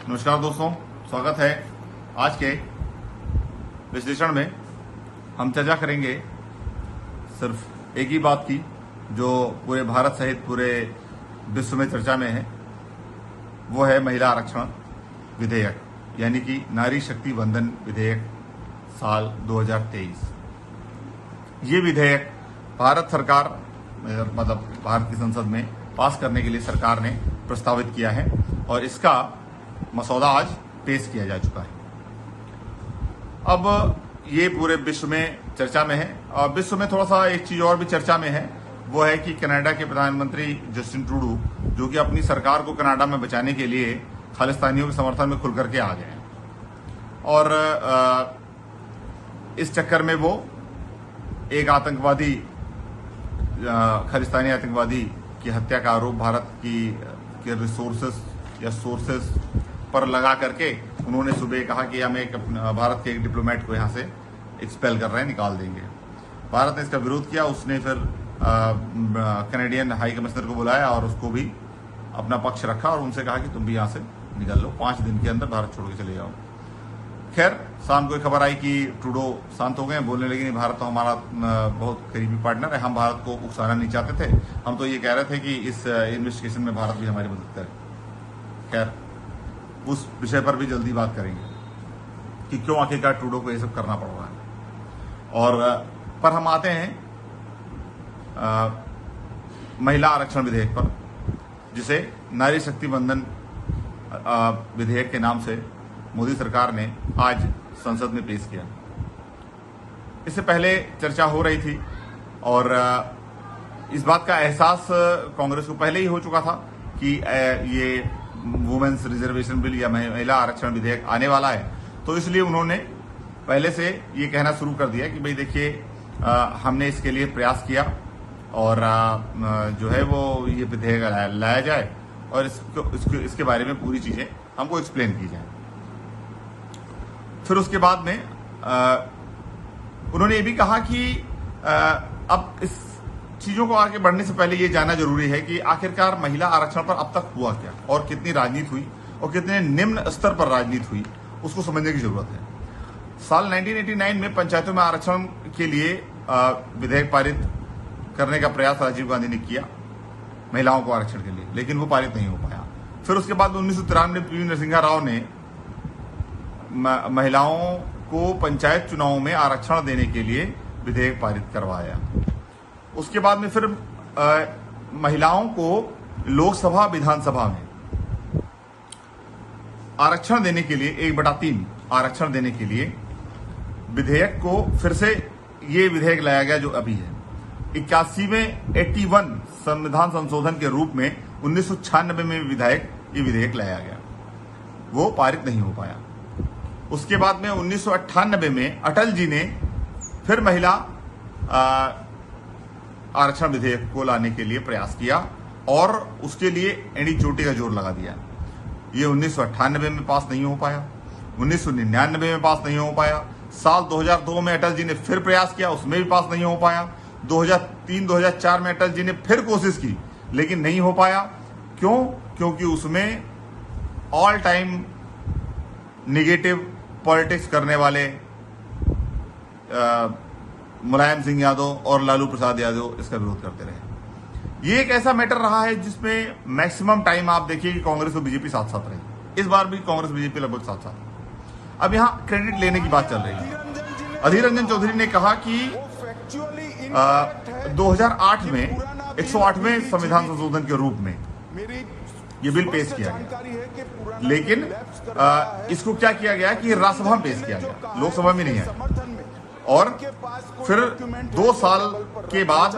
नमस्कार दोस्तों, स्वागत है। आज के विश्लेषण में हम चर्चा करेंगे सिर्फ एक ही बात की जो पूरे भारत सहित पूरे विश्व में चर्चा में है। वो है महिला आरक्षण विधेयक, यानी कि नारी शक्ति वंदन विधेयक साल 2023। ये विधेयक भारत सरकार मतलब भारत की संसद में पास करने के लिए सरकार ने प्रस्तावित किया है और इसका मसौदा आज पेश किया जा चुका है। अब ये पूरे विश्व में चर्चा में है और विश्व में थोड़ा सा एक चीज और भी चर्चा में है, वो है कि कनाडा के प्रधानमंत्री जस्टिन ट्रूडो, जो कि अपनी सरकार को कनाडा में बचाने के लिए खालिस्तानियों के समर्थन में खुल करके आ गए हैं और इस चक्कर में वो एक आतंकवादी खालिस्तानी आतंकवादी की हत्या का आरोप भारत के रिसोर्सेस या सोर्सेस पर लगा करके उन्होंने सुबह कहा कि हम भारत के एक डिप्लोमेट को यहाँ से एक्सपेल कर रहे हैं, निकाल देंगे। भारत ने इसका विरोध किया। उसने फिर कैनेडियन हाई कमिश्नर को बुलाया और उसको भी अपना पक्ष रखा और उनसे कहा कि तुम भी यहाँ से निकल लो, 5 दिन के अंदर भारत छोड़ के चले जाओ। खैर, शाम को एक खबर आई कि ट्रूडो शांत हो गए, बोलने लगे नहीं भारत तो हमारा बहुत करीबी पार्टनर है, हम भारत को उकसाना नहीं चाहते थे, हम तो ये कह रहे थे कि इस इन्वेस्टिगेशन में भारत भी हमारी मदद करे। खैर, उस विषय पर भी जल्दी बात करेंगे कि क्यों आखिरकार ट्रूडो को ये सब करना पड़ रहा है। और पर हम आते हैं महिला आरक्षण विधेयक पर, जिसे नारी शक्ति वंदन विधेयक के नाम से मोदी सरकार ने आज संसद में पेश किया। इससे पहले चर्चा हो रही थी और इस बात का एहसास कांग्रेस को पहले ही हो चुका था कि ये वुमेन्स रिजर्वेशन बिल या महिला आरक्षण विधेयक आने वाला है, तो इसलिए उन्होंने पहले से ये कहना शुरू कर दिया कि भाई देखिए, हमने इसके लिए प्रयास किया और जो है वो ये विधेयक लाया जाए और इसके बारे में पूरी चीजें हमको एक्सप्लेन की जाए। फिर उसके बाद में उन्होंने ये भी कहा कि अब इस चीजों को आगे बढ़ने से पहले ये जानना जरूरी है कि आखिरकार महिला आरक्षण पर अब तक हुआ क्या और कितनी राजनीति हुई और कितने निम्न स्तर पर राजनीति हुई, उसको समझने की जरूरत है। साल 1989 में पंचायतों में आरक्षण के लिए विधेयक पारित करने का प्रयास राजीव गांधी ने किया महिलाओं को आरक्षण के लिए, लेकिन वो पारित नहीं हो पाया। फिर उसके बाद 1993 में पी नरसिम्हा राव ने महिलाओं को पंचायत चुनावों में आरक्षण देने के लिए विधेयक पारित करवाया। उसके बाद में फिर महिलाओं को लोकसभा विधानसभा में आरक्षण देने के लिए 1/3 आरक्षण देने के लिए विधेयक को फिर से ये विधेयक लाया गया जो अभी है। 81 संविधान संशोधन के रूप में 1996 में ये विधेयक लाया गया, वो पारित नहीं हो पाया। उसके बाद में 1998 में अटल जी ने फिर महिला आरक्षण विधेयक को लाने के लिए प्रयास किया और उसके लिए एड़ी चोटी का जोर लगा दिया। ये 1998 में पास नहीं हो पाया, 1999 में पास नहीं हो पाया, साल 2002 में अटल जी ने फिर प्रयास किया, उसमें भी पास नहीं हो पाया, 2003-2004 में अटल जी ने फिर कोशिश की लेकिन नहीं हो पाया। क्यों? क्योंकि उसमें ऑल टाइम निगेटिव पॉलिटिक्स करने वाले मुलायम सिंह यादव और लालू प्रसाद यादव इसका विरोध करते रहे। ये एक ऐसा मैटर रहा है जिसमें मैक्सिमम टाइम आप देखिए कि कांग्रेस और बीजेपी साथ साथ रही। इस बार भी कांग्रेस बीजेपी लगभग साथ साथ। अब यहाँ क्रेडिट लेने की बात चल रही है। अधीर रंजन चौधरी ने कहा कि 2008 में 108वें संविधान संशोधन के रूप में ये बिल पेश किया गया, लेकिन इसको क्या किया गया कि राज्यसभा में पेश किया गया, लोकसभा में नहीं है। और फिर 2 साल के बाद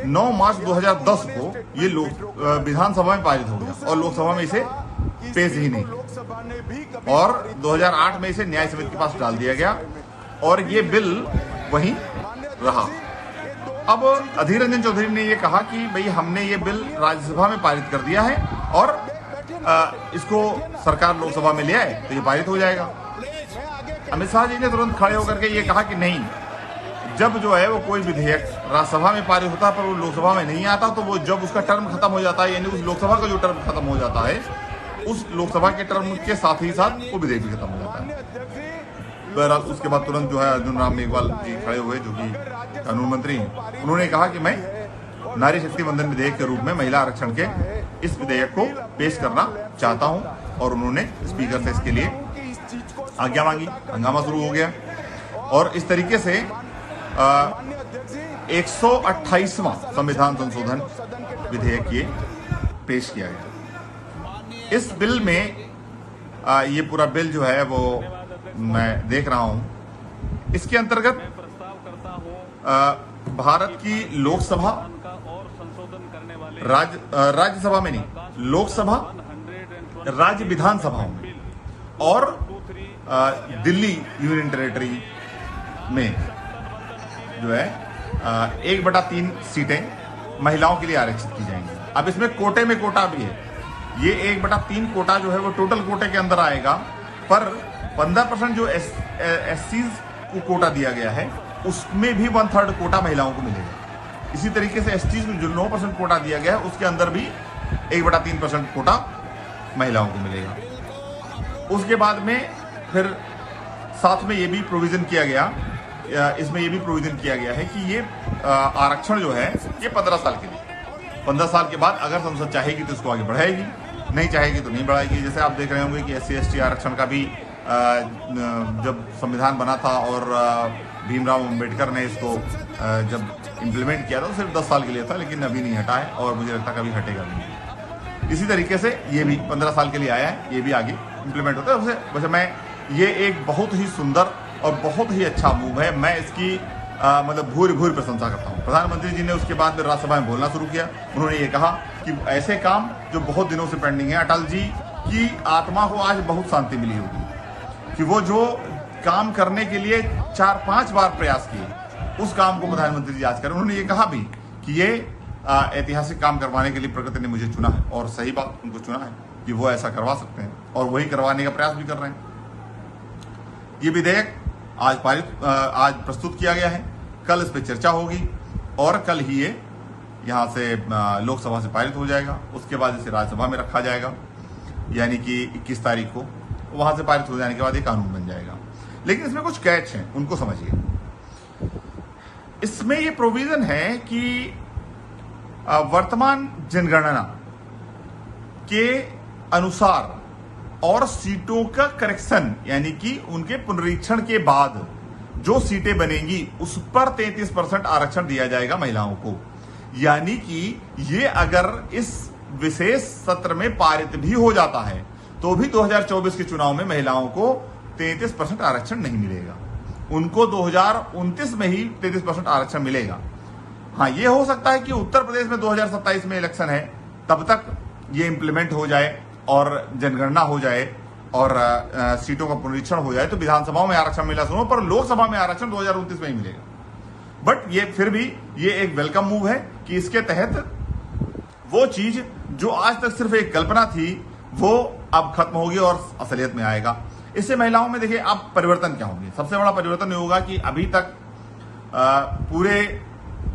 9 मार्च 2010 को ये विधानसभा में पारित हो गया और लोकसभा में इसे पेश ही नहीं किया और 2008 में इसे न्याय समिति के पास डाल दिया गया और ये बिल वहीं रहा। अब अधीर रंजन चौधरी ने ये कहा कि भाई हमने ये बिल राज्यसभा में पारित कर दिया है और इसको सरकार लोकसभा में ले आए तो ये पारित हो जाएगा। अमित शाह जी ने तुरंत खड़े होकर के ये कहा कि नहीं, जब जो है वो कोई विधेयक राज्यसभा में पारित होता है पर वो लोकसभा में नहीं आता, तो वो जब उसका टर्म खत्म हो जाता है, यानी उस लोकसभा का जो टर्म खत्म हो जाता है उस लोकसभा के टर्म के साथ ही साथ वो विधेयक भी खत्म हो जाता है। बहरहाल उसके बाद तुरंत जो है अर्जुन राम मेघवाल जी खड़े हुए, जो कि कानून मंत्री हैं। उन्होंने कहा कि मैं नारी शक्ति वंदन विधेयक के रूप में महिला आरक्षण के इस विधेयक को पेश करना चाहता हूं, और उन्होंने स्पीकर से इसके लिए आज्ञा मांगी। हंगामा शुरू हो गया और इस तरीके से 128वां संविधान संशोधन विधेयक ये पेश किया गया। इस बिल में ये पूरा बिल जो है वो मैं देख रहा हूं, इसके अंतर्गत भारत की लोकसभा, राज्यसभा में नहीं, लोकसभा, राज्य विधानसभाओं में और दिल्ली यूनियन टेरिटरी में जो है 1/3 सीटें महिलाओं के लिए आरक्षित की जाएंगी। अब इसमें कोटे में कोटा भी है। ये 1/3 कोटा जो है वो टोटल कोटे के अंदर आएगा, पर 15% जो एससीज को कोटा दिया गया है उसमें भी 1/3 कोटा महिलाओं को मिलेगा। इसी तरीके से एसटीज में जो 9% कोटा दिया गया है उसके अंदर भी 1/3% कोटा महिलाओं को मिलेगा। उसके बाद में फिर साथ में ये भी प्रोविजन किया गया, इसमें ये भी प्रोविजन किया गया है कि ये आरक्षण जो है ये 15 साल के लिए, 15 साल के बाद अगर संसद चाहेगी तो इसको आगे बढ़ाएगी, नहीं चाहेगी तो नहीं बढ़ाएगी। जैसे आप देख रहे होंगे कि SC ST आरक्षण का भी जब संविधान बना था और भीमराव अंबेडकर ने इसको जब इम्प्लीमेंट किया था तो सिर्फ 10 साल के लिए था, लेकिन अभी नहीं हटा है और मुझे लगता कभी हटेगा भी नहीं। इसी तरीके से ये भी 15 साल के लिए आया है, ये भी आगे इम्प्लीमेंट होता है। वैसे मैं ये एक बहुत ही सुंदर और बहुत ही अच्छा मूव है, मैं इसकी मतलब भूरी भूरी प्रशंसा करता हूँ। प्रधानमंत्री जी ने उसके बाद में राज्यसभा में बोलना शुरू किया। उन्होंने ये कहा कि ऐसे काम जो बहुत दिनों से पेंडिंग है, अटल जी की आत्मा को आज बहुत शांति मिली होगी कि वो जो काम करने के लिए 4-5 बार प्रयास किए उस काम को प्रधानमंत्री जी आज करें। उन्होंने ये कहा भी कि ये ऐतिहासिक काम करवाने के लिए प्रकृति ने मुझे चुना है, और सही बात, उनको चुना है कि वो ऐसा करवा सकते हैं और वही करवाने का प्रयास भी कर रहे हैं। ये विधेयक आज प्रस्तुत किया गया है, कल इस पर चर्चा होगी और कल ही ये यहाँ से लोकसभा से पारित हो जाएगा। उसके बाद इसे राज्यसभा में रखा जाएगा, यानी कि 21 तारीख को वहां से पारित हो जाने के बाद ये कानून बन जाएगा। लेकिन इसमें कुछ कैच हैं, उनको समझिए। इसमें ये प्रोविजन है कि वर्तमान जनगणना के अनुसार और सीटों का करेक्शन, यानी कि उनके पुनरीक्षण के बाद जो सीटें बनेंगी उस पर 33% आरक्षण दिया जाएगा महिलाओं को। यानी कि ये अगर इस विशेष सत्र में पारित भी हो जाता है तो भी 2024 के चुनाव में महिलाओं को 33% आरक्षण नहीं मिलेगा, उनको 2029 में ही 33% आरक्षण मिलेगा। हाँ, ये हो सकता है कि उत्तर प्रदेश में 2027 में इलेक्शन है, तब तक ये इंप्लीमेंट हो जाए और जनगणना हो जाए और सीटों का पुनरीक्षण हो जाए तो विधानसभाओं में आरक्षण मिला सुनो, पर लोकसभा में आरक्षण 2029 में ही मिलेगा। बट ये फिर भी ये एक वेलकम मूव है कि इसके तहत वो चीज जो आज तक सिर्फ एक कल्पना थी वो अब खत्म होगी और असलियत में आएगा। इससे महिलाओं में देखिए अब परिवर्तन क्या होंगे। सबसे बड़ा परिवर्तन ये होगा कि अभी तक पूरे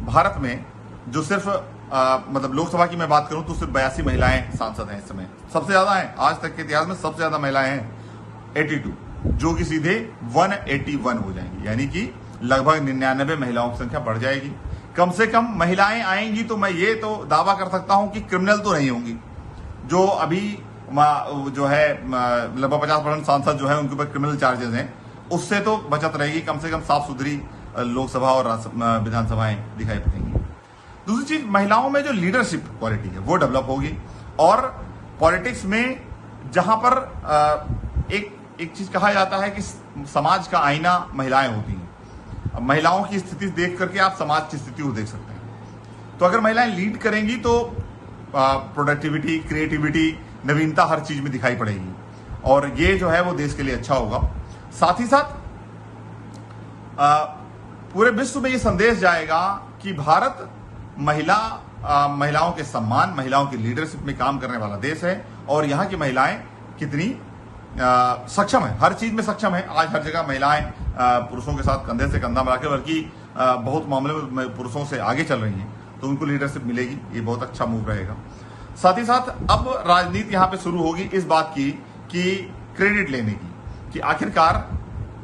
भारत में जो सिर्फ मतलब लोकसभा की मैं बात करूं तो सिर्फ 82 महिलाएं सांसद हैं इस समय, सबसे ज्यादा हैं आज तक के इतिहास में, सबसे ज्यादा महिलाएं हैं 82, जो कि सीधे 181 हो जाएंगी, यानी कि लगभग 99 महिलाओं की संख्या बढ़ जाएगी। कम से कम महिलाएं आएंगी तो मैं ये तो दावा कर सकता हूं कि क्रिमिनल तो नहीं होंगी। जो अभी जो है लगभग 50% सांसद जो है उनके ऊपर क्रिमिनल चार्जेस हैं, उससे तो बचत रहेगी। कम से कम साफ सुथरी लोकसभा और विधानसभाएं दिखाई पड़ेंगी। दूसरी चीज, महिलाओं में जो लीडरशिप क्वालिटी है वो डेवलप होगी और पॉलिटिक्स में जहां पर एक चीज कहा जाता है कि समाज का आईना महिलाएं होती हैं। अब महिलाओं की स्थिति देख करके आप समाज की स्थिति को देख सकते हैं। तो अगर महिलाएं लीड करेंगी तो प्रोडक्टिविटी, क्रिएटिविटी, नवीनता हर चीज में दिखाई पड़ेगी और ये जो है वो देश के लिए अच्छा होगा। साथ ही साथ पूरे विश्व में ये संदेश जाएगा कि भारत महिलाओं के सम्मान, महिलाओं की लीडरशिप में काम करने वाला देश है और यहाँ की महिलाएं कितनी सक्षम है, हर चीज में सक्षम है। आज हर जगह महिलाएं पुरुषों के साथ कंधे से कंधा मिला के, बल्कि बहुत मामले में पुरुषों से आगे चल रही हैं, तो उनको लीडरशिप मिलेगी। ये बहुत अच्छा मूव रहेगा। साथ ही साथ अब राजनीति यहां पे शुरू होगी इस बात की कि क्रेडिट लेने की, कि आखिरकार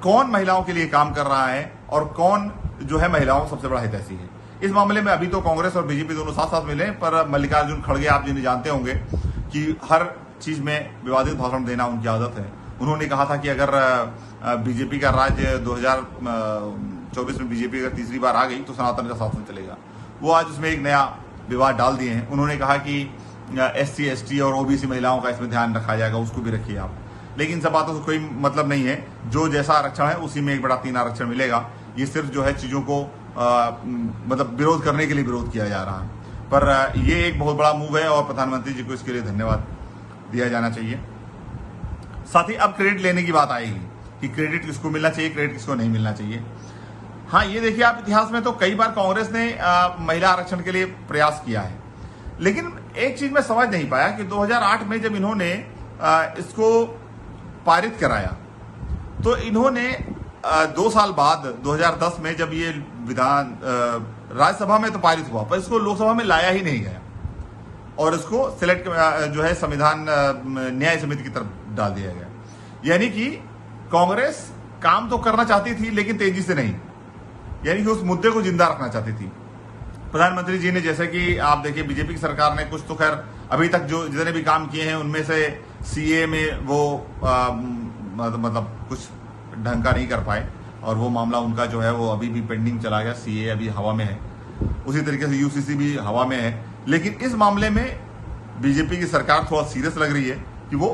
कौन महिलाओं के लिए काम कर रहा है और कौन जो है महिलाओं का सबसे बड़ा हितैषी है। इस मामले में अभी तो कांग्रेस और बीजेपी दोनों साथ साथ मिले, पर मल्लिकार्जुन खड़गे आप जिन्हें जानते होंगे कि हर चीज में विवादित भाषण देना उनकी आदत है। उन्होंने कहा था कि अगर बीजेपी का राज्य 2024 में बीजेपी अगर तीसरी बार आ गई तो सनातन का शासन चलेगा। वो आज उसमें एक नया विवाद डाल दिए हैं। उन्होंने कहा कि SC ST और OBC महिलाओं का इसमें ध्यान रखा जाएगा, उसको भी रखिए आप। लेकिन इन सब बातों से कोई मतलब नहीं है। जो जैसा आरक्षण है उसी में 1/3 आरक्षण मिलेगा। ये सिर्फ जो है चीजों को मतलब विरोध करने के लिए विरोध किया जा रहा है। पर ये एक बहुत बड़ा मूव है और प्रधानमंत्री जी को इसके लिए धन्यवाद दिया जाना चाहिए। साथ ही अब क्रेडिट लेने की बात आएगी कि क्रेडिट किसको मिलना चाहिए, क्रेडिट किसको नहीं मिलना चाहिए। हाँ, ये देखिए आप, इतिहास में तो कई बार कांग्रेस ने महिला आरक्षण के लिए प्रयास किया है, लेकिन एक चीज मैं समझ नहीं पाया कि 2008 में जब इन्होंने इसको पारित कराया तो इन्होंने 2 साल बाद 2010 में जब ये विधान राज्यसभा में तो पारित हुआ, पर इसको लोकसभा में लाया ही नहीं गया और इसको सिलेक्ट जो है संविधान न्याय समिति की तरफ डाल दिया गया। यानी कि कांग्रेस काम तो करना चाहती थी लेकिन तेजी से नहीं, यानी कि उस मुद्दे को जिंदा रखना चाहती थी। प्रधानमंत्री जी ने, जैसे कि आप देखिए, बीजेपी की सरकार ने कुछ तो खैर अभी तक जो जितने भी काम किए हैं उनमें से CA में वो मतलब कुछ ढंग का नहीं कर पाए और वो मामला उनका जो है वो अभी भी पेंडिंग चला गया। CA अभी हवा में है, उसी तरीके से UCC भी हवा में है। लेकिन इस मामले में बीजेपी की सरकार थोड़ा सीरियस लग रही है कि वो